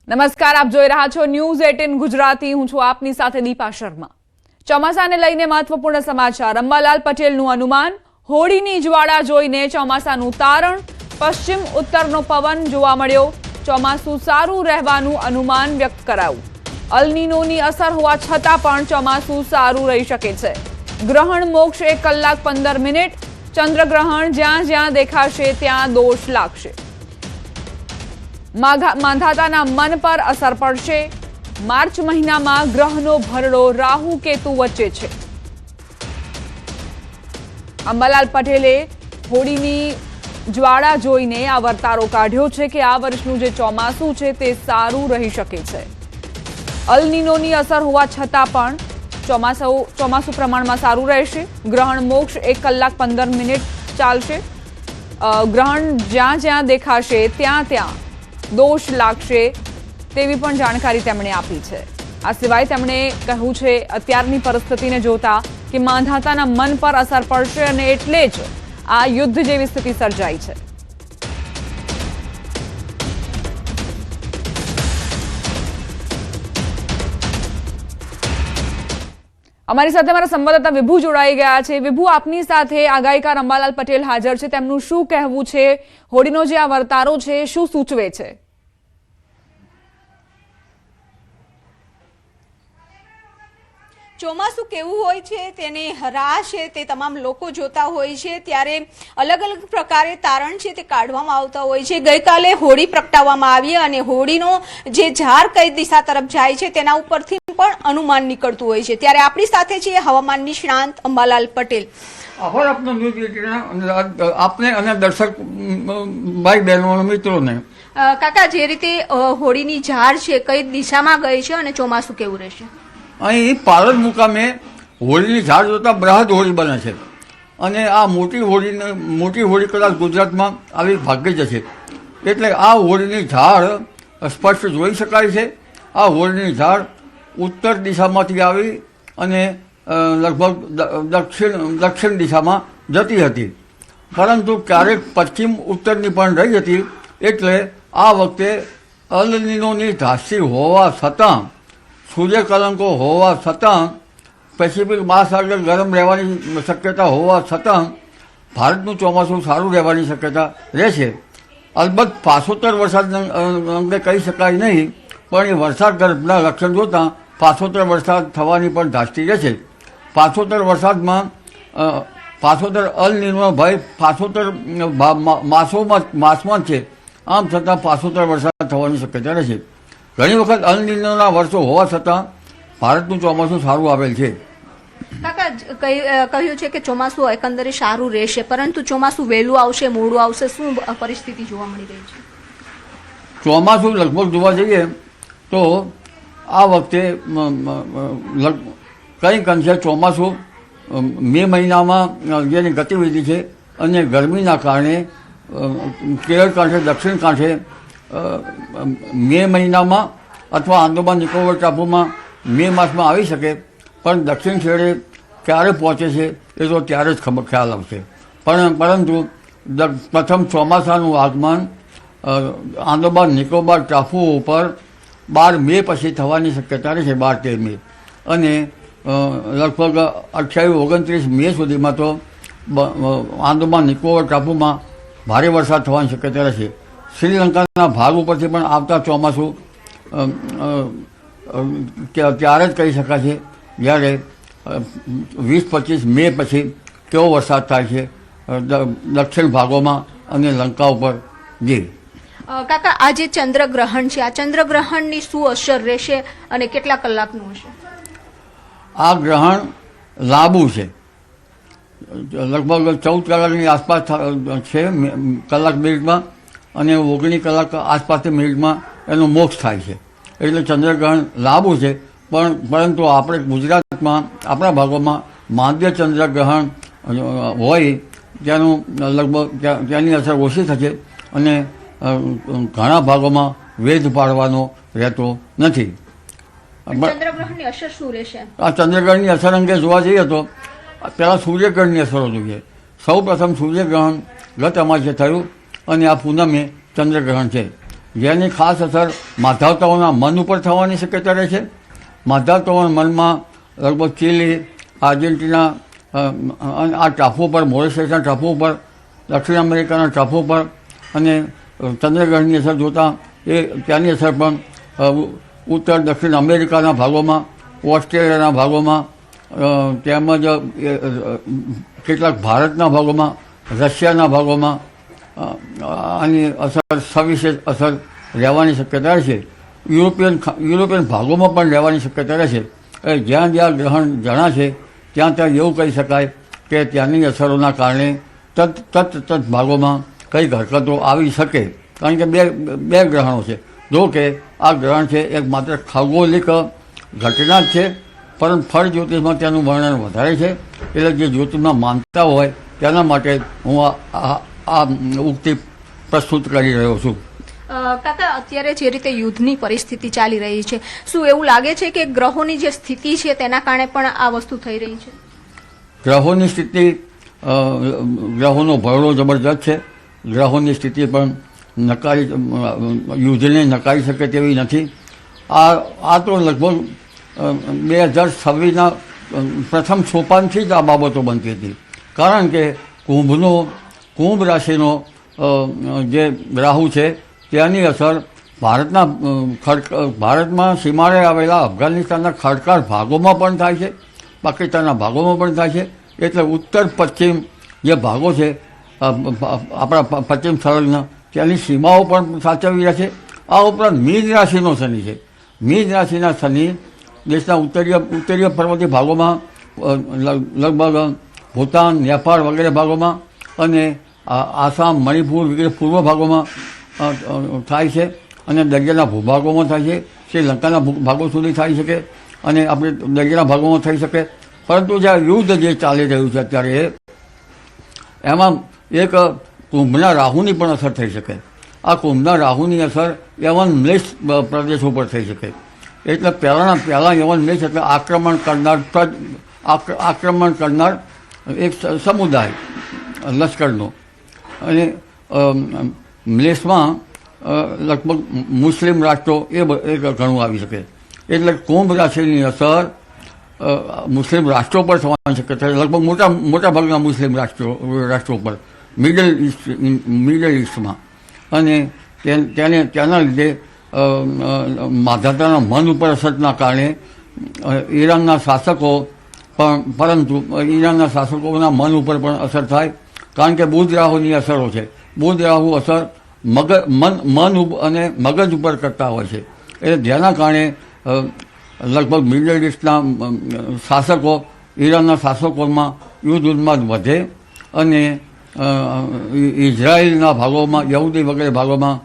નમસ્કાર, આપ જોઈ રહ્યા છો ન્યૂઝ 18 ગુજરાતી. હું છું આપની સાથે દીપા શર્મા. ચોમાસાને લઈને મહત્વપૂર્ણ સમાચાર. અંબાલાલ પટેલનું અનુમાન, હોળીની જ્વાળા જોઈને ચોમાસાનું તારણ. પશ્ચિમ ઉત્તરનો પવન જોવા મળ્યો. ચોમાસું સારું રહેવાનું અનુમાન વ્યક્ત કરાયું. અલ નીનોની અસર હોવા છતાં પણ ચોમાસું સારું રહી શકે છે. ગ્રહણ મોક્ષ 1 કલાક 15 મિનિટ. ચંદ્રગ્રહણ જ્યાં જ્યાં દેખાશે ત્યાં દોષ લાગશે. માંધાતાના મન પર અસર પડશે. માર્ચ મહિનામાં ગ્રહનો ભરડો રાહુ કેતુ વચ્ચે છે. અંબાલાલ પટેલે હોળીની જ્વાળા જોઈને આ વર્તારો કાઢ્યો છે કે આ વર્ષનું જે ચોમાસું છે તે સારું રહી શકે છે. અલ નીનોની અસર હોવા છતાં પણ ચોમાસું પ્રમાણમાં સારું રહેશે. ગ્રહણ મોક્ષ 1 કલાક 15 મિનિટ ચાલશે. ગ્રહણ જ્યાં જ્યાં દેખાશે ત્યાં ત્યાં દોષ લાગશે તેવી પણ જાણકારી તેમણે આપી છે. આ સિવાય તેમણે કહ્યું છે અત્યારની પરિસ્થિતિને જોતા કે માંધાતાના મન પર અસર પડશે અને એટલે જ આ યુદ્ધ જેવી સ્થિતિ સર્જાઈ છે. અમારી સાથે અમારા સંવાદદાતા વિભુ જોડાઈ ગયા છે. વિભુ, આપની સાથે આગાહીકાર અંબાલાલ પટેલ હાજર છે. તેમનું શું કહેવું છે? હોળીનો જે આ વર્તારો છે શું સૂચવે છે? ચોમાસું કેવું હોય છે તેની રાહ છે તે તમામ લોકો જોતા હોય છે. ત્યારે અલગ અલગ પ્રકારે તારણ છે તે કાઢવામાં આવતા હોય છે. ગઈકાલે હોળી પ્રગટાવવામાં આવી અને હોળીનો જે ઝાર કઈ દિશા તરફ જાય છે તેના ઉપરથી પણ અનુમાન નીકળતું હોય છે. ત્યારે આપણી સાથે છે હવામાન નિષ્ણાંત અંબાલાલ પટેલ. આભાર આપનો આપને અને દર્શક ભાઈ બહેનો મિત્રોને. કાકા, જે રીતે હોળીની ઝાર છે કઈ દિશામાં ગઈ છે અને ચોમાસું કેવું રહેશે? અહીં પાલન મુકામે હોળીની ઝાડ જોતાં બૃહદ હોળી બને છે અને આ મોટી હોળી કદાચ ગુજરાતમાં આવી ભાગ્ય જ છે. એટલે આ હોળીની ઝાડ સ્પષ્ટ જોઈ શકાય છે. આ હોળીની ઝાડ ઉત્તર દિશામાંથી આવી અને લગભગ દક્ષિણ દિશામાં જતી હતી, પરંતુ ક્યારેક પશ્ચિમ ઉત્તરની પણ રહી હતી. એટલે આ વખતે અલ નીનોની ધાસ્તી હોવા છતાં, સૂર્યકલંકો હોવા છતાં, પેસિફિક મહાસાગર ગરમ રહેવાની શક્યતા હોવા છતાં ભારતનું ચોમાસું સારું રહેવાની શક્યતા રહેશે. અલબત્ત પાછોતર વરસાદ અંગે કહી શકાય નહીં, પણ એ વરસાદ ગર્ભના લક્ષણ જોતાં પાછોતર વરસાદ થવાની પણ ધાસ્તી રહેશે. પાછોતર અલ નીનો ભય પાછોતર માસમાં છે. આમ છતાં પાછોતર વરસાદ થવાની શક્યતા રહેશે. ઘણી વખત અલ નીનોના વર્ષો હોવા છતાં ભારતનું ચોમાસું સારું આવેલ છે. કાકા, કહ્યું છે કે ચોમાસું એકંદરે સારું રહેશે, પરંતુ ચોમાસું વહેલું આવશે, મોડું આવશે, શું પરિસ્થિતિ જોવા મળી રહી છે? ચોમાસું લગભગ જોવા જઈએ તો આ વખતે કંઈક અંશે ચોમાસું મે મહિનામાં જેની ગતિવિધિ છે અને ગરમીના કારણે કેરળ કાંઠે, દક્ષિણ કાંઠે મે મહિનામાં અથવા આંદામાન નિકોબાર ટાપુમાં મે માસમાં આવી શકે, પણ દક્ષિણ છેડે ક્યારે પહોંચે છે એ તો ત્યારે જ ખ્યાલ આવશે. પરંતુ પ્રથમ ચોમાસાનું આગમન આંદામાન નિકોબાર ટાપુઓ ઉપર 12 મે પછી થવાની શક્યતા રહેશે, 12-13 મે. અને લગભગ 28-29 મે સુધીમાં તો આંદામાન નિકોબાર ટાપુમાં ભારે વરસાદ થવાની શક્યતા રહેશે. શ્રીલંકાના ભાગ ઉપરથી પણ આવતા ચોમાસું ત્યારે જ કહી શકાય છે જ્યારે 20-25 મે પછી કેવો વરસાદ થાય છે દક્ષિણ ભાગોમાં અને લંકા ઉપર. જી કાકા, આ જે ચંદ્રગ્રહણ છે, આ ચંદ્રગ્રહણની શું અસર રહેશે અને કેટલા કલાકનું હશે? આ ગ્રહણ લાંબુ છે, લગભગ 14 કલાકની આસપાસ છે, કલાક મિનિટમાં, અને 19 કલાક આસપાસની મિનિટમાં એનો મોક્ષ થાય છે. એટલે ચંદ્રગ્રહણ લાંબુ છે. પરંતુ આપણે ગુજરાતમાં આપણા ભાગોમાં માંદ્ય ચંદ્રગ્રહણ હોય ત્યાંની અસર ઓછી થશે અને ઘણા ભાગોમાં વેધ પાડવાનો રહેતો નથી. ચંદ્રગ્રહણની અસર શું રહેશે? આ ચંદ્રગ્રહણની અસર અંગે જોવા જઈએ તો પહેલાં સૂર્યગ્રહણની અસરો જોઈએ. સૌ પ્રથમ સૂર્યગ્રહણ ગત અમાસે થયું અને આ પૂનમે ચંદ્રગ્રહણ છે. જેની ખાસ અસર માધાવતાઓના મન ઉપર થવાની શક્યતા રહે છે. માધાવતાઓના મનમાં લગભગ ચીલી, આર્જેન્ટિના અને આ ટાપુ પર, મોરેશિયસના ટાપુ પર, દક્ષિણ અમેરિકાના ટાપુ પર અને ચંદ્રગ્રહણની અસર જોતાં એ ત્યાંની અસર પણ ઉત્તર દક્ષિણ અમેરિકાના ભાગોમાં, ઓસ્ટ્રેલિયાના ભાગોમાં તેમજ કેટલાક ભારતના ભાગોમાં, રશિયાના ભાગોમાં આની અસર સવિશેષ અસર રહેવાની શક્યતા રહેશે. યુરોપિયન ભાગોમાં પણ રહેવાની શક્યતા રહેશે. જ્યાં જ્યાં ગ્રહણ જણાશે ત્યાં ત્યાં એવું કહી શકાય કે ત્યાંની અસરોના કારણે તત ભાગોમાં કંઈક હરકતો આવી શકે. કારણ કે બે ગ્રહણો છે. જો કે આ ગ્રહણ છે એક માત્ર ખગોલિક ઘટના જ છે, પરંતુ ફળ જ્યોતિષમાં તેનું વર્ણન વધારે છે. એટલે જે જ્યોતિષમાં માનતા હોય તેના માટે હું આ ઉક્તિ પ્રસ્તુત કરી રહ્યો છું. કાકા, અત્યારે જે રીતે યુદ્ધની પરિસ્થિતિ ચાલી રહી છે, શું એવું લાગે છે કે ગ્રહોની જે સ્થિતિ છે તેના કારણે પણ આ વસ્તુ થઈ રહી છે? ગ્રહોની સ્થિતિ, ગ્રહોનો ભરડો જબરજસ્ત છે. ગ્રહોની સ્થિતિ પણ યુદ્ધને નકારી શકે તેવી નથી. આ તો લગભગ 2026ના પ્રથમ સોપાનથી જ આ બાબતો બનતી હતી. કારણ કે કુંભ રાશિનો જે રાહુ છે તેની અસર ભારતમાં સીમાડે આવેલા અફઘાનિસ્તાનના ખડકાળ ભાગોમાં પણ થાય છે, પાકિસ્તાનના ભાગોમાં પણ થાય છે. એટલે ઉત્તર પશ્ચિમ જે ભાગો છે આપણા પશ્ચિમ સંલગ્ન, ત્યાંની સીમાઓ પણ સાચવવી રહે છે. આ ઉપરાંત મીન રાશિનો શનિ છે. મીન રાશિના શનિ દેશના ઉત્તરીય પર્વતીય ભાગોમાં, લગભગ ભૂતાન, નેપાળ વગેરે ભાગોમાં અને આસામ, મણિપુર વગેરે પૂર્વ ભાગોમાં થાય છે અને દરિયાના ભૂભાગોમાં થાય છે. શ્રીલંકાના ભાગો સુધી થઈ શકે અને આપણે દરિયાના ભાગોમાં થઈ શકે. પરંતુ જે યુદ્ધ જે ચાલી રહ્યું છે અત્યારે એમાં એક કુંભના રાહુની પણ અસર થઈ શકે. આ કુંભના રાહુની અસર યવન મલેશ પ્રદેશ ઉપર થઈ શકે. એટલે પહેલાં યવન મલેશ એટલે આક્રમણ કરનાર એક સમુદાય લશ્કરનો. અને મલેશમાં લગભગ મુસ્લિમ રાષ્ટ્રો એ ઘણું આવી શકે. એટલે કુંભ રાશિની અસર મુસ્લિમ રાષ્ટ્રો પર થવાની શક્યતા છે. લગભગ મોટા ભાગના મુસ્લિમ રાષ્ટ્રો પર, મિડલ ઇસ્ટમાં. અને ત્યાંના લીધે માધાતાના મન ઉપર અસરના કારણે ઈરાનના શાસકો પરંતુ ઈરાનના શાસકોના મન ઉપર પણ અસર થાય. કારણ કે બુધ રાહુની અસરો છે. બુધ રાહુ અસર મન અને મગજ ઉપર કરતા હોય છે. એટલે જેના કારણે લગભગ મિડલ ઇસ્ટના શાસકો, ઈરાનના શાસકોમાં યુદ્ધ ઉન્માદ વધે અને ઇઝરાયલના ભાગોમાં, યહૂદી વગેરે ભાગોમાં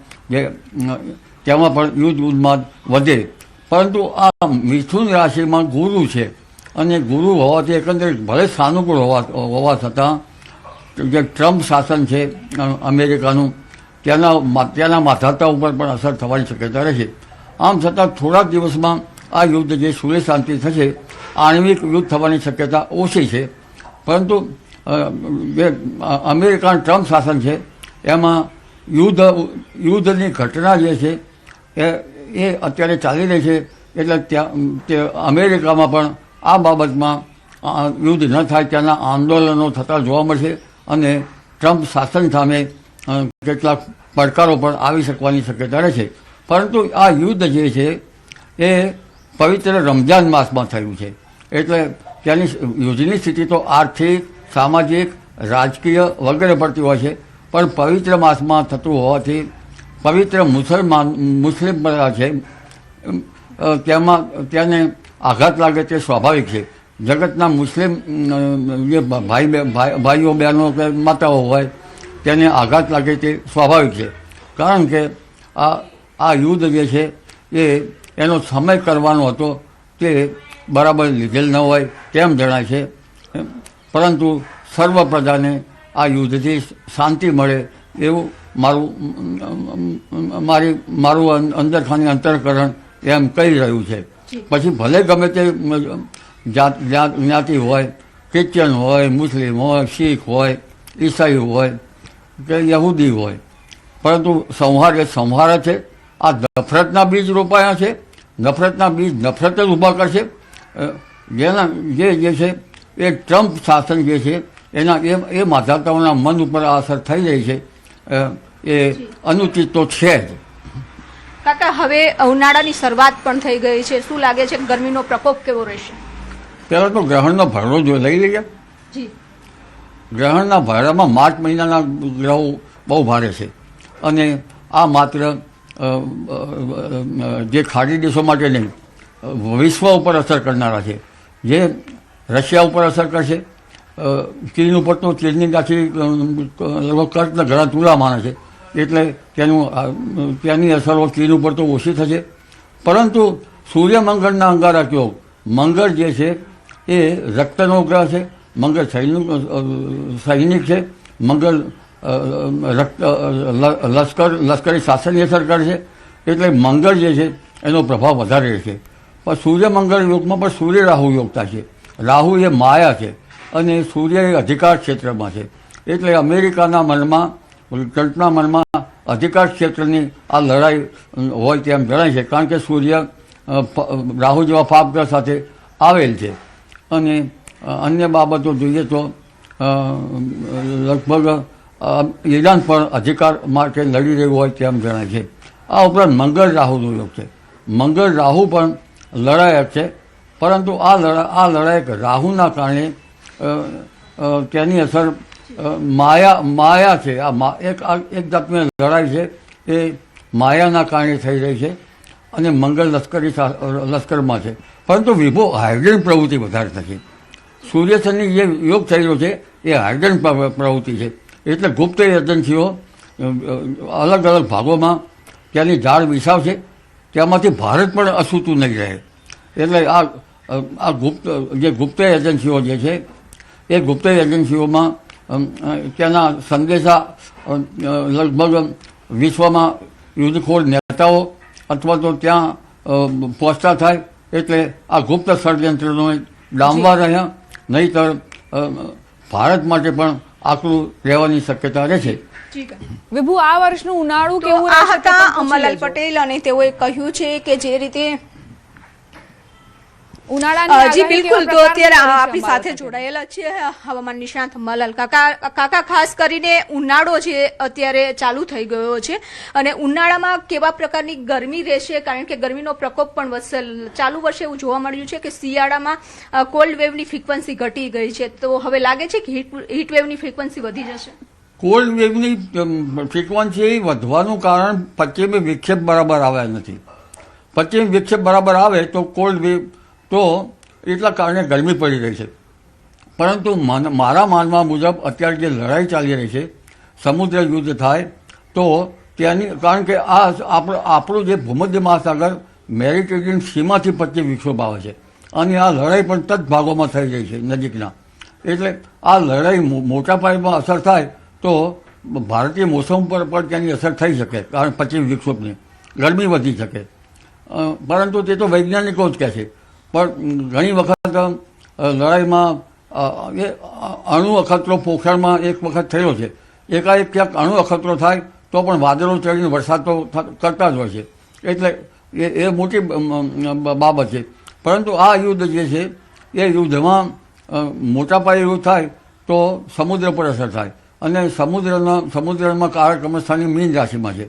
તેમાં પણ યુદ્ધ ઉન્માદ વધે. પરંતુ આ મિથુન રાશિમાં ગુરુ છે અને ગુરુ હોવાથી એકંદરે ભલે સાનુકૂળ હોવા છતાં જે ટ્રમ્પ શાસન છે અમેરિકાનું, ત્યાંના માધાતા ઉપર પણ અસર થવાની શક્યતા રહેશે. આમ છતાં થોડાક દિવસમાં આ યુદ્ધ જે સુરે શાંતિ થશે, આણ્વિક યુદ્ધ થવાની શક્યતા ઓછી છે. પરંતુ જે અમેરિકાનું ટ્રમ્પ શાસન છે એમાં યુદ્ધની ઘટના જે છે એ અત્યારે ચાલી રહી છે. એટલે તે અમેરિકામાં પણ આ બાબતમાં યુદ્ધ ન થાય ત્યાંના આંદોલનો થતા જોવા મળશે અને ટ્રમ્પ શાસન સામે કેટલાક પડકારો પણ આવી શકવાની શક્યતા રહે છે. પરંતુ આ યુદ્ધ જે છે એ પવિત્ર રમજાન માસમાં થયું છે. એટલે ત્યાંની યુદ્ધની સ્થિતિ તો આર્થિક, સામાજિક, રાજકીય વગેરે પડતી હોય છે. પણ પવિત્ર માસમાં થતું હોવાથી પવિત્ર મુસ્લિમ છે તેને આઘાત લાગે તે સ્વાભાવિક છે. જગતના મુસ્લિમ જે ભાઈઓ બહેનો કે માતાઓ હોય તેને આઘાત લાગે તે સ્વાભાવિક છે. કારણ કે આ યુદ્ધ જે છે એનો સમય કરવાનો હતો તે બરાબર લીધેલ ન હોય તેમ જણાય છે. પરંતુ સર્વ પ્રજાને આ યુદ્ધથી શાંતિ મળે એવું મારું અંદરખાની અંતરકરણ એમ કહી રહ્યું છે. પછી ભલે ગમે તે જ્ઞાતિ હોય, ક્રિશ્ચન હોય, મુસ્લિમ હોય, શીખ હોય, ઈસાઈ હોય કે યહૂદી હોય, પરંતુ સંહાર એ સંહાર છે આ નફરતના બીજ રોપાયા છે. નફરતના બીજ નફરત જ ઊભા કરશે. જેના જે છે એ ટ્રમ્પ શાસન જે છે એના એ મતદાતાઓના મન ઉપર આ અસર થઈ રહી છે. એ અનુચિત તો છે જ. કાકા, હવે ઉનાળાની શરૂઆત પણ થઈ ગઈ છે, શું લાગે છે ગરમીનો પ્રકોપ કેવો રહેશે? પહેલાં તો ગ્રહણનો ભાડો જો લઈ લઈએ. જી, ગ્રહણના ભાડામાં માર્ચ મહિનાના ગ્રહો બહુ ભારે છે અને આ માત્ર જે ખાડી દેશો માટે નહીં, વિશ્વ ઉપર અસર કરનારા છે. જે રશિયા ઉપર અસર કરશે, ચીન ઉપર તો ચીનની આખી લગભગ કર્કના ઘણા તુલા માને છે, એટલે ત્યાંની અસરો ચીન ઉપર તો ઓછી થશે. પરંતુ સૂર્યમંગળના અંગારક યોગ, મંગળ જે છે એ રક્તનો ગ્રહ છે, મંગળ સૈનિક છે, મંગળ લશ્કરી શાસનની અસર કરે છે, એટલે મંગળ જે છે એનો પ્રભાવ વધારે રહેશે. પણ સૂર્યમંગળ યોગમાં પણ સૂર્ય રાહુ યોગતા છે. રાહુ એ માયા છે અને સૂર્ય એ અધિકાર ક્ષેત્રમાં છે. એટલે અમેરિકાના મનમાં, ટ્રમ્પના મનમાં અધિકાર ક્ષેત્રની આ લડાઈ હોય તેમ જણાય છે, કારણ કે સૂર્ય રાહુ જેવા પાપગ્રહ સાથે આવેલ છે. અને અન્ય બાબતો જોઈએ તો લગભગ ઈરાન પણ અધિકાર માટે લડી રહ્યું હોય તેમ જણાય છે. આ ઉપરાંત મંગળ રાહુનો યોગ છે. મંગળ રાહુ પણ લડાયક છે, પરંતુ આ લડાયક રાહુના કારણે તેની અસર માયા છે. એક જાતની લડાઈ છે એ માયાના કારણે થઈ રહી છે અને મંગળ લશ્કરમાં છે. પરંતુ વિભો હાઇડ્રોજન પ્રવૃત્તિ વધારે થશે. સૂર્યસનની જે યોગ થઈ રહ્યો છે એ હાઇડ્રોજન પ્રવૃત્તિ છે. એટલે ગુપ્ત એજન્સીઓ અલગ અલગ ભાગોમાં ત્યાંની ઝાડ વિછાવશે, ત્યાંમાંથી ભારત પણ અછૂતું નહીં રહે. એટલે આ ગુપ્ત એજન્સીઓ જે છે એ ગુપ્ત એજન્સીઓમાં ત્યાંના સંદેશા લગભગ વિશ્વમાં યુદ્ધખોર નેતાઓ અથવા તો ત્યાં પહોંચતા થાય. એટલે આ ગુપ્ત ષડયંત્રનો ડામવા રહ્યા, નહીંતર ભારત માટે પણ આકરું રહેવાની શક્યતા રહેશે. વિભુ, આ વર્ષનું ઉનાળું કેવું આ રહેશે? હતા અમરલાલ પટેલ અને તેઓએ કહ્યું છે કે જે રીતે જી બિલકુલ. તો અત્યારે આપણી સાથે જોડાયેલા છે હવામાન નિષ્ણાત મલાલ કાકા. ખાસ કરીને ઉનાળો જે અત્યારે ચાલુ થઈ ગયો છે અને ઉનાળામાં કેવા પ્રકારની ગરમી રહેશે, કારણ કે ગરમીનો પ્રકોપ પણ વધશે. ચાલુ વર્ષે એવું જોવા મળ્યું છે કે શિયાળામાં કોલ્ડ વેવની ફ્રીક્વન્સી ઘટી ગઈ છે, તો હવે લાગે છે કે હીટ વેવની ફ્રીક્વન્સી વધી જશે? કોલ્ડ વેવની ફ્રીક્વન્સી વધવાનું કારણ પશ્ચિમી વિક્ષેપ બરાબર આવ્યા નથી. પશ્ચિમી વિક્ષેપ બરાબર આવે તો કોલ્ડ વેવ તો એટલા કારણે ગરમી પડી રહી છે. પરંતુ મારા માનવા મુજબ અત્યારે જે લડાઈ ચાલી રહી છે, સમુદ્ર યુદ્ધ થાય તો ત્યાંની, કારણ કે આ આપણું જે ભૂમધ્ય મહાસાગર મેડિટેરિયન સીમાથી પશ્ચિમ વિક્ષોભ આવે છે અને આ લડાઈ પણ તજ ભાગોમાં થઈ રહી છે નજીકના. એટલે આ લડાઈ મોટા પાયેમાં અસર થાય તો ભારતીય મોસમ પર પણ તેની અસર થઈ શકે, કારણ પશ્ચિમ વિક્ષોભની ગરમી વધી શકે. પરંતુ તે તો વૈજ્ઞાનિકો જ કહે છે. પણ ઘણી વખત લડાઈમાં અણુ અખતરો પોખરણમાં એક વખત થયો છે. એકાએક ક્યાંક અણુ અખતરો થાય તો પણ વાદળો ચડીને વરસાદ તો કરતા જ હોય છે. એટલે એ મોટી બાબત છે. પરંતુ આ યુદ્ધ જે છે એ યુદ્ધમાં મોટા પાયે યુદ્ધ થાય તો સમુદ્ર પર અસર થાય અને સમુદ્રમાં કારકમસ્થાની મીન રાશિમાં છે.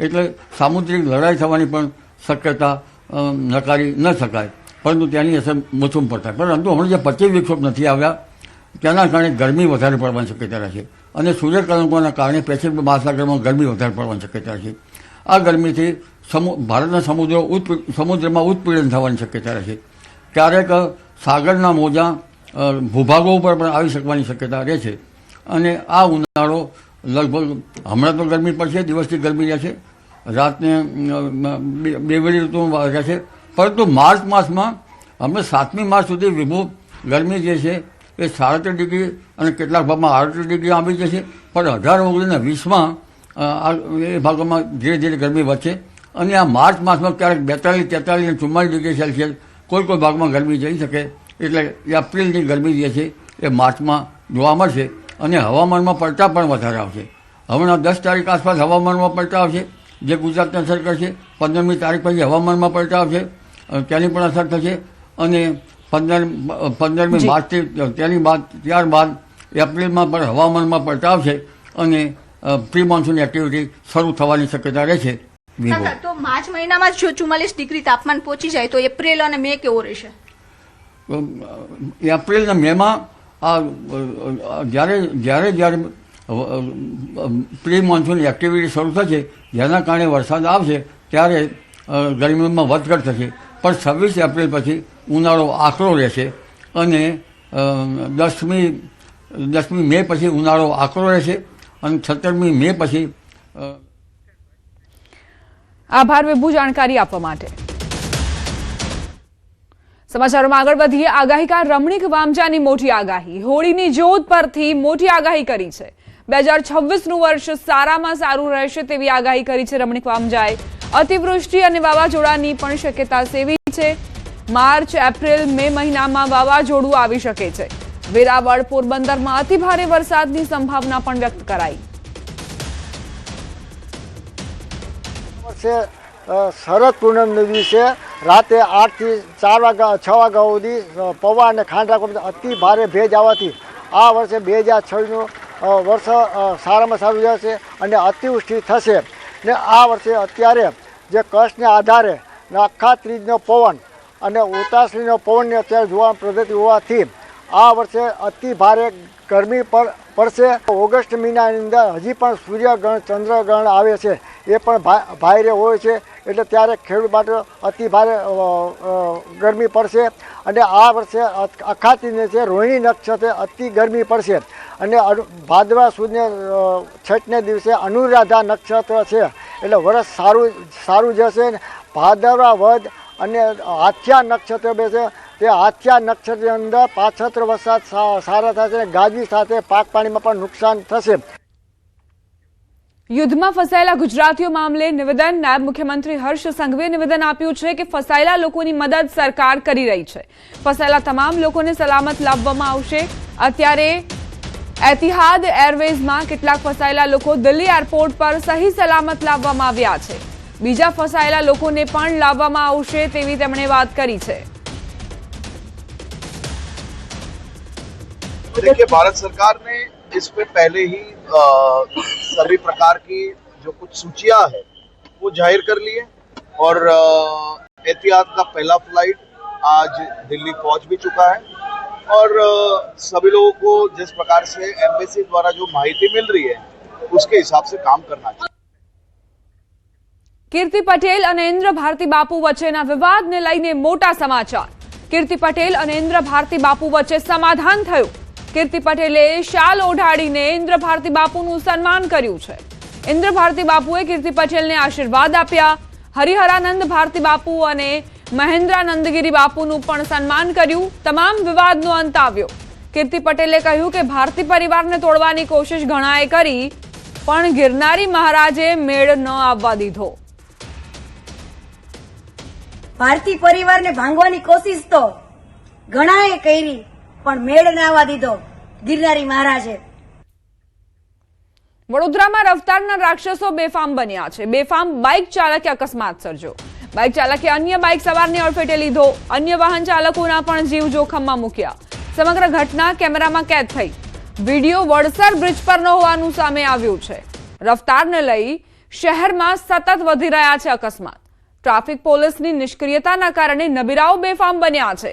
એટલે સામુદ્રિક લડાઈ થવાની પણ શક્યતા નકારી ન શકાય, પરંતુ ત્યાંની અસર મોસમ પર થાય. પરંતુ હમણાં જે પશ્ચિમ વિક્ષોભ નથી આવ્યા તેના કારણે ગરમી વધારે પડવાની શક્યતા રહે છે અને સૂર્યકલંકોના કારણે પેસિફિક મહાસાગરમાં ગરમી વધારે પડવાની શક્યતા રહે છે. આ ગરમીથી ભારતના સમુદ્રમાં ઉત્પીડન થવાની શક્યતા રહે છે. ક્યારેક સાગરના મોજા ભૂભાગો ઉપર પણ આવી શકવાની શક્યતા રહે છે. અને આ ઉનાળો લગભગ હમણાં તો ગરમી પડશે, દિવસથી ગરમી રહે છે, રાતને બેવડી ઋતુ રહે છે. પરંતુ માર્ચ માસમાં હમણાં 7મી માર્ચ સુધી વિભુ ગરમી જે છે એ 37 ડિગ્રી અને કેટલાક ભાગમાં 38 ડિગ્રી આવી જશે. પણ 18-19-20માં એ ભાગોમાં ધીરે ધીરે ગરમી વધશે અને આ માર્ચ માસમાં ક્યારેક 42, 43 અને 44 ડિગ્રી સેલ્સિયસ કોઈ ભાગમાં ગરમી જઈ શકે. એટલે એપ્રિલની ગરમી જે છે એ માર્ચમાં જોવા મળશે અને હવામાનમાં પલટા પણ વધારે આવશે. હમણાં 10 તારીખ આસપાસ હવામાનમાં પલટા આવશે જે ગુજરાતને અસર કરશે. 15મી તારીખ પછી હવામાનમાં પલટો આવશે, તેની પણ અસર થશે. અને 15મી માર્ચથી ત્યારબાદ એપ્રિલમાં પણ હવામાનમાં પલટો આવશે અને પ્રી મોન્સૂન એક્ટિવિટી શરૂ થવાની શક્યતા રહેશે. તો માર્ચ મહિનામાં જો 44 ડિગ્રી તાપમાન પહોંચી જાય તો એપ્રિલ અને મે કેવો રહેશે? એપ્રિલ અને મેમાં જ્યારે પ્રી મોન્સૂન એક્ટિવિટી શરૂ થશે, જેના કારણે વરસાદ આવશે, ત્યારે ગરમીમાં વધઘટ થશે. પણ 26 એપ્રિલ પછી ઉનાળો આકરો રહેશે અને 10મી મે પછી ઉનાળો આકરો રહેશે અને 17મી મે પછી. આભાર વિભુ જાણકારી આપવા માટે. સમાચારોમાં આગળ વધીએ. આગાહીકાર રમણીક વામજાની મોટી આગાહી. હોળીની જ્યોત પરથી મોટી આગાહી કરી છે. 2026નું વર્ષ સારામાં સારું રહેશે તેવી આગાહી કરી છે રમણીક વામજાએ. અતિવૃષ્ટિ અને વાવાઝોડાની પણ શક્યતા સેવી છે. માર્ચ એપ્રિલ મે મહિનામાં વાવાઝોડું આવી શકે છે. વેરાવળ પોરબંદરમાં અતિભારે વરસાદની સંભાવના પણ વ્યક્ત કરાઈ. શરદ પૂનમના દિવસે રાતે 8 થી 6 વાગ્યા સુધી પૌવા અને ખાંડરા અતિ ભારે ભેજ આવવાથી આ વર્ષે 2026નું વર્ષ સારામાં સારું જશે અને અતિવૃષ્ટિ થશે. ને આ વર્ષે અત્યારે જે કચ્છને આધારે આખા ત્રીજનો પવન અને ઉતાસળીનો પવનની અત્યારે જોવાની પદ્ધતિ હોવાથી આ વર્ષે અતિ ભારે ગરમી પડશે. ઓગસ્ટ મહિનાની અંદર હજી પણ સૂર્યગ્રહણ ચંદ્રગ્રહણ આવે છે, એ પણ ભારે હોય છે, એટલે ત્યારે ખેડૂત માટે અતિ ભારે ગરમી પડશે. અને આ વર્ષે અખાતીને છે રોહિણી નક્ષત્રે અતિ ગરમી પડશે. અને ભાદરવા સુદને છઠને દિવસે અનુરાધા નક્ષત્ર છે, એટલે વર્ષ સારું જશે. ભાદરવા વધ અને હાથિયા નક્ષત્ર બેસે, તે હાથિયા નક્ષત્રની અંદર પાછત્ર વરસાદ સારા થશે. ગાજી સાથે પાક પાણીમાં પણ નુકસાન થશે. યુદ્ધમાં ફસાયેલા ગુજરાતીઓ મામલે નિવેદન. નાયબ મુખ્યમંત્રી હર્ષ સંઘવીએ નિવેદન આપ્યું છે કે ફસાયેલા લોકોની મદદ સરકાર કરી રહી છે. ફસાયેલા તમામ લોકોને સલામત લાવવામાં આવશે. અત્યારે એતિહાદ એરવેઝમાં કેટલાક ફસાયેલા લોકો દિલ્હી એરપોર્ટ પર સહી સલામત લાવવામાં આવ્યા છે. બીજા ફસાયેલા લોકોને પણ લાવવામાં આવશે તેવી તેમણે વાત કરી છે. देखिए, भारत सरकार ने इस पे पहले ही सभी प्रकार की जो कुछ सूचियां है वो जाहिर कर ली है और एहतियात का पहला फ्लाइट आज दिल्ली पहुंच भी चुका है और सभी लोगों को जिस प्रकार से एम्बेसी द्वारा जो माहिती मिल रही है उसके हिसाब से काम करना चाहिए. કીર્તિ પટેલ અને ઇન્દ્ર ભારતી બાપુ વચ્ચેના વિવાદને લઈને મોટા સમાચાર. કીર્તિ પટેલ અને ઇન્દ્ર ભારતી બાપુ વચ્ચે સમાધાન થયું. કીર્તિ પટેલે શાલ ઓઢાડીને ઇન્દ્ર ભારતી બાપુનું સન્માન કર્યું છે. ઇન્દ્ર ભારતી બાપુએ કીર્તિ પટેલને આશીર્વાદ આપ્યા. હરિહરાનંદ ભારતી બાપુ અને મહેન્દ્રાનંદગીરી બાપુનું પણ સન્માન કર્યું. તમામ વિવાદનો અંત આવ્યો. કીર્તિ પટેલે કહ્યું કે ભારતી પરિવારને તોડવાની કોશિશ ઘણાએ કરી, પણ ગિરનારી મહારાજે મેળ ન આવવા દીધો. ભારતી પરિવારને ભાંગવાની કોશિશ તો ઘણાએ કરી, પણ મેળ ના આવવા દીધો ગિરનારી મહારાજે. વડોદરામાં રફતારના રાક્ષસો બેફામ બન્યા છે. બેફામ બાઇક ચાલકે અકસ્માત સર્જ્યો. બાઇક ચાલકે અન્ય બાઇક સવારને અડફેટે લીધો. અન્ય વાહન ચાલકોના પણ જીવ જોખમમાં મૂક્યા. સમગ્ર ઘટના કેમેરામાં કેદ થઈ. વિડીયો વડસર બ્રિજ પરનો હોવાનું સામે આવ્યું છે. રફતારને લઈ શહેરમાં સતત વધી રહ્યા છે અકસ્માત. ટ્રાફિક પોલીસની નિષ્ક્રિયતાના કારણે નબીરાઓ બેફામ બન્યા છે.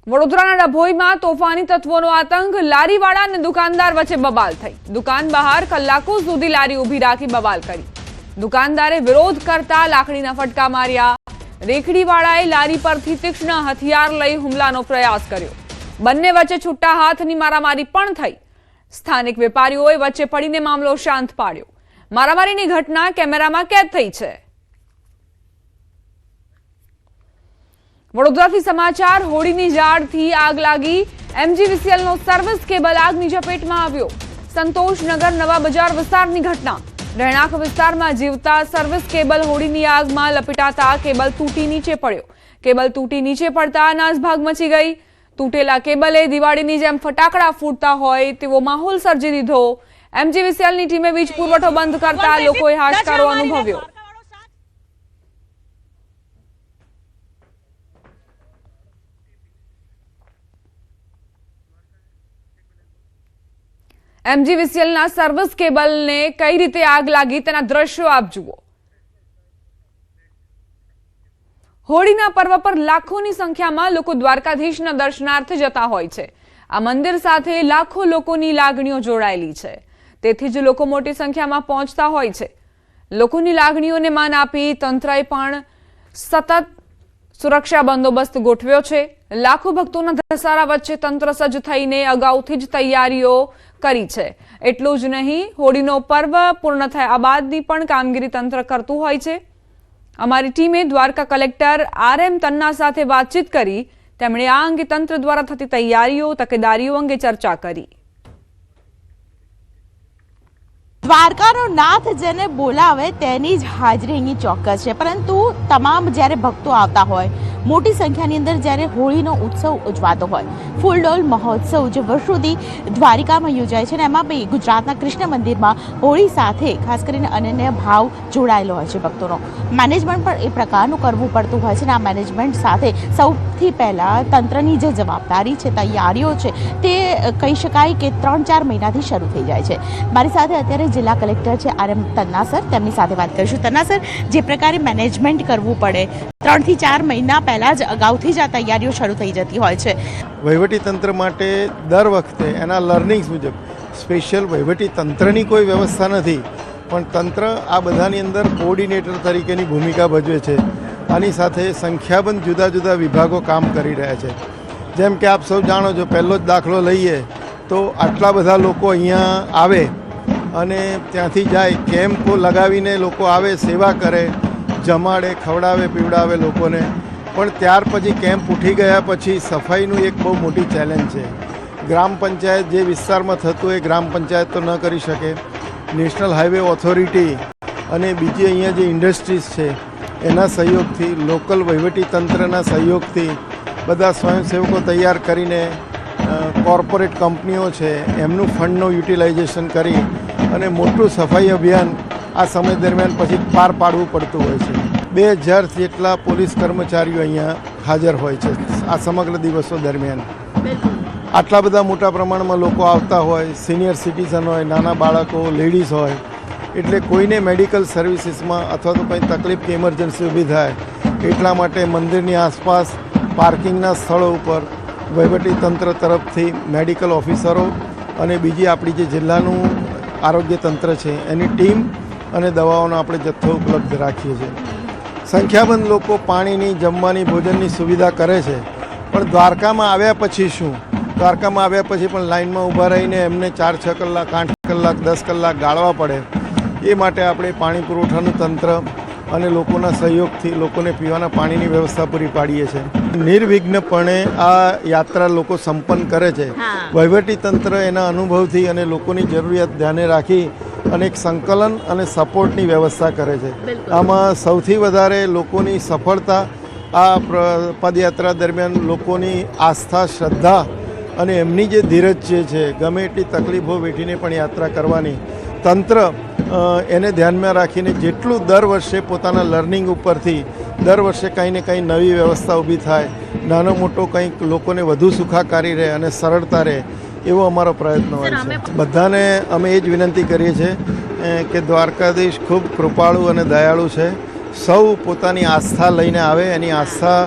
વડોદરાના ડભોઈમાં તોફાની તત્વોનો આતંક. લારીવાળા અને દુકાનદાર વચ્ચે બબાલ થઈ. દુકાન બહાર કલાકો સુધી લારી ઊભી રાખી બબાલ કરી. દુકાનદારે વિરોધ કરતા લાકડીના ફટકા માર્યા. રેખડીવાળાએ લારી પરથી તીક્ષ્ણ હથિયાર લઈ હુમલાનો પ્રયાસ કર્યો. બંને વચ્ચે છૂટા હાથની મારામારી પણ થઈ. સ્થાનિક વેપારીઓએ વચ્ચે પડીને મામલો શાંત પાડ્યો. મારામારીની ઘટના કેમેરામાં કેદ થઈ છે. વડોદરાથી સમાચાર. હોળીની ઝાડથી આગ લાગી. એમજીવીસીએલનો સર્વિસ કેબલ આગની ઝપેટમાં આવ્યો. સંતોષનગર નવા બજાર વિસ્તારની ઘટના. રહેણાંક વિસ્તારમાં જીવતા સર્વિસ કેબલ હોળીની આગમાં લપેટાતા કેબલ તૂટી નીચે પડ્યો. કેબલ તૂટી નીચે પડતા નાસભાગ મચી ગઈ. તૂટેલા કેબલે દિવાળીની જેમ ફટાકડા ફૂટતા હોય તેવો માહોલ સર્જી દીધો। MGVCLની ટીમે વીજ પુરવઠો બંધ કરતા લોકોએ હાશકારો અનુભવ્યો। MGVCLના સર્વિસ કેબલને કઈ રીતે આગ લાગી તેના દ્રશ્યો આપ જુઓ। હોળીના પર્વ પર લાખોની સંખ્યામાં લોકો દ્વારકાધીશના દર્શનાર્થે જતા હોય છે। આ મંદિર સાથે લાખો લોકોની લાગણીઓ જોડાયેલી છે, તેથી જ લોકો મોટી સંખ્યામાં પહોંચતા હોય છે। લોકોની લાગણીઓને માન આપી તંત્રએ પણ સતત સુરક્ષા બંદોબસ્ત ગોઠવ્યો છે। લાખો ભક્તોના ધસારા વચ્ચે તંત્ર સજ્જ થઈને અગાઉથી જ તૈયારીઓ કરી છે। એટલું જ નહીં, હોળીનો પર્વ પૂર્ણ થયા બાદની પણ કામગીરી તંત્ર કરતું હોય છે। અમારી ટીમે દ્વારકા કલેક્ટર RM તન્ના સાથે વાતચીત કરી। તેમણે આ અંગે તંત્ર દ્વારા થતી તૈયારીઓ, તકેદારીઓ અંગે ચર્ચા કરી। દ્વારકાનો નાથ જેને બોલાવે તેની જ હાજરી અહીં ચોક્કસ છે, પરંતુ તમામ જ્યારે ભક્તો આવતા હોય, મોટી સંખ્યાની અંદર જ્યારે હોળીનો ઉત્સવ ઉજવાતો હોય, ફૂલડોલ મહોત્સવ જે વર્ષોથી દ્વારિકામાં યોજાય છે, અને એમાં બી ગુજરાતના કૃષ્ણ મંદિરમાં હોળી સાથે ખાસ કરીને અનન્ય ભાવ જોડાયેલો હોય છે ભક્તોનો। મેનેજમેન્ટ પણ એ પ્રકારનું કરવું પડતું હોય છે, અને આ મેનેજમેન્ટ સાથે સૌથી પહેલાં તંત્રની જે જવાબદારી છે, તૈયારીઓ છે, તે કહી શકાય કે 3-4 મહિનાથી શરૂ થઈ જાય છે। મારી સાથે અત્યારે જિલ્લા કલેક્ટર છે RM તન્ના સર, તેમની સાથે વાત કરીશું। તન્ના સર, જે પ્રકારે મેનેજમેન્ટ કરવું પડે, 3 થી 4 મહિના પહેલાં જ અગાઉથી જ આ તૈયારીઓ શરૂ થઈ જતી હોય છે। વહીવટી તંત્ર માટે દર વખતે એના લર્નિંગ્સ મુજબ સ્પેશિયલ વહીવટી તંત્રની કોઈ વ્યવસ્થા નથી, પણ તંત્ર આ બધાની અંદર કોઓર્ડિનેટર તરીકેની ભૂમિકા ભજવે છે। આની સાથે સંખ્યાબંધ જુદા જુદા વિભાગો કામ કરી રહ્યા છે। જેમ કે આપ સૌ જાણો છો, પહેલો જ દાખલો લઈએ તો આટલા બધા લોકો અહીંયા આવે અને ત્યાંથી જાય, કેમ્પો લગાવીને લોકો આવે, સેવા કરે, જમાડે, ખવડાવે, પીવડાવે લોકોને, પણ ત્યાર પછી કેમ્પ ઉઠી ગયા પછી સફાઈનું એક બહુ મોટી ચેલેન્જ છે। ગ્રામ પંચાયત જે વિસ્તારમાં થતું એ ગ્રામ પંચાયત તો ન કરી શકે, નેશનલ હાઈવે ઓથોરિટી અને બીજી અહીંયા જે ઇન્ડસ્ટ્રીઝ છે એના સહયોગથી, લોકલ વહીવટી તંત્રના સહયોગથી બધા સ્વયંસેવકો તૈયાર કરીને, કોર્પોરેટ કંપનીઓ છે એમનું ફંડનું યુટિલાઇઝેશન કરી અને મોટું સફાઈ અભિયાન આ સમય દરમિયાન પછી પાર પાડવું પડતું હોય છે। 2000 જેટલા પોલીસ કર્મચારીઓ અહીંયા હાજર હોય છે આ સમગ્ર દિવસો દરમિયાન। આટલા બધા મોટા પ્રમાણમાં લોકો આવતા હોય, સિનિયર સિટીઝન હોય, નાના બાળકો, લેડીઝ હોય, એટલે કોઈને મેડિકલ સર્વિસીસમાં અથવા તો કંઈ તકલીફ કે ઇમરજન્સી ઊભી થાય એટલા માટે મંદિરની આસપાસ પાર્કિંગના સ્થળો ઉપર વહીવટી તંત્ર તરફથી મેડિકલ ઓફિસરો અને બીજી આપણી જે જિલ્લાનું આરોગ્ય તંત્ર છે એની ટીમ અને દવાઓનો આપણે જથ્થો ઉપલબ્ધ રાખીએ છીએ। સંખ્યાબંધ લોકો પાણીની, જમવાની, ભોજનની સુવિધા કરે છે, પણ દ્વારકામાં આવ્યા પછી શું? દ્વારકામાં આવ્યા પછી પણ લાઇનમાં ઊભા રહીને એમને 4-6 કલાક, 8 કલાક, 10 કલાક ગાળવા પડે। એ માટે આપણે પાણી પુરવઠાનું તંત્ર અને લોકોના સહયોગથી લોકોને પીવાના પાણીની વ્યવસ્થા પૂરી પાડીએ છીએ। નિર્વિઘ્નપણે આ યાત્રા લોકો સંપન્ન કરે છે। વહીવટી તંત્ર એના અનુભવથી અને લોકોની જરૂરિયાત ધ્યાને રાખી અને એક સંકલન અને સપોર્ટની વ્યવસ્થા કરે છે। આમાં સૌથી વધારે લોકોની સફળતા આ પદયાત્રા દરમિયાન લોકોની આસ્થા, શ્રદ્ધા અને એમની જે ધીરજ છે, ગમે એટલી તકલીફો વેઠીને પણ યાત્રા કરવાની, તંત્ર એને ધ્યાનમાં રાખીને જેટલું દર વર્ષે પોતાના લર્નિંગ ઉપરથી દર વર્ષે કંઈ ને કંઈ નવી વ્યવસ્થા ઊભી થાય, નાનો મોટો કંઈક લોકોને વધુ સુખાકારી રહે અને સરળતા રહે, એવો અમારો પ્રયત્ન હોય છે। બધાને અમે એ જ વિનંતી કરીએ છીએ કે દ્વારકાધીશ ખૂબ કૃપાળુ અને દયાળુ છે। સૌ પોતાની આસ્થા લઈને આવે, એની આસ્થા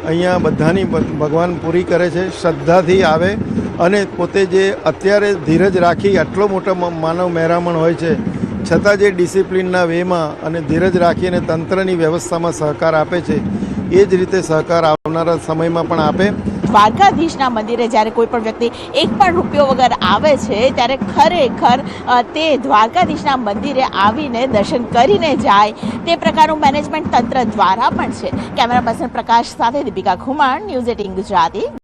અહીંયા બધાની ભગવાન પૂરી કરે છે। શ્રદ્ધાથી આવે અને પોતે જે અત્યારે ધીરજ રાખી આટલો મોટો માનવ મહેરામણ હોય છે, છતાં જે ડિસિપ્લિનના વેમાં અને ધીરજ રાખીને તંત્રની વ્યવસ્થામાં સહકાર આપે છે, એ જ રીતે સહકાર આવનારા સમયમાં પણ આપે। દ્વારકાધીશના મંદિરે જ્યારે કોઈ પણ વ્યક્તિ 1 પણ રૂપિયો વગર આવે છે, ત્યારે ખરેખર તે દ્વારકાધીશના મંદિરે આવીને દર્શન કરીને જાય, તે પ્રકારનું મેનેજમેન્ટ તંત્ર દ્વારા પણ છે। કેમેરા પર્સન પ્રકાશ સાથે દીપિકા ખુમાણ, ન્યૂઝ 18 ગુજરાતી।